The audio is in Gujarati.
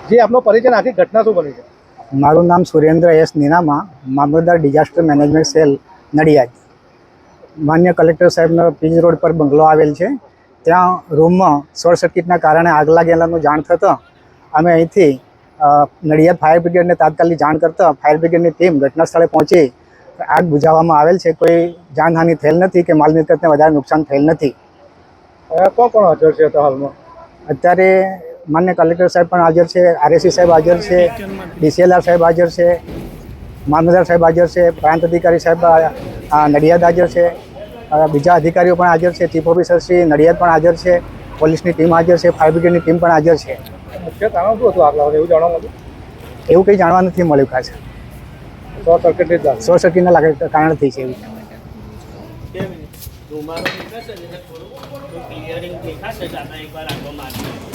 જે આપનો પરિચય આખી ઘટના શું બની છે? મારું નામ સુરેન્દ્ર એસ નીનામા, મામલતદાર ડિઝાસ્ટર મેનેજમેન્ટ સેલ નડિયાદ. માન્ય કલેક્ટર સાહેબનો પીજ રોડ પર બંગલો આવેલ છે. ત્યાં રૂમમાં શોર્ટ સર્કિટના કારણે આગ લાગેલાનું જાણ થતાં અમે અહીંથી નડિયાદ ફાયર બ્રિગેડને તાત્કાલિક જાણ કરતાં ફાયર બ્રિગેડની ટીમ ઘટના સ્થળે પહોંચી આગ બુઝાવવામાં આવેલ છે. કોઈ જાનહાનિ થયેલ નથી કે માલ મિલકતને વધારે નુકસાન થયેલ નથી. કોણ કોણ હાજર છે હાલમાં? અત્યારે માન્ય કલેક્ટર સાહેબ પણ હાજર છે, આરએસી સાહેબ હાજર છે, ડીસીએલઆર સાહેબ હાજર છે, મામલતદાર સાહેબ હાજર છે, પ્રાંત અધિકારી સાહેબ નડિયાદ હાજર છે, બીજા અધિકારીઓ પણ હાજર છે, ચીફ ઓફિસર શ્રી નડિયાદ પણ હાજર છે, પોલીસની ટીમ હાજર છે, ફાયર બ્રિગેડની ટીમ પણ હાજર છે. મુખ્ય કારણ શું હતું આગ લાગવાનું એવું જાણવા મળ્યું? એવું કંઈ જાણવા નથી મળ્યું ખાસ. શોર્ટ સર્કિટના કારણથી છે એવું. ધુમાડો નીકળશે એટલે થોડું ક્લિયરિંગ દેખાશે. દાદા એકવાર આગળ મારી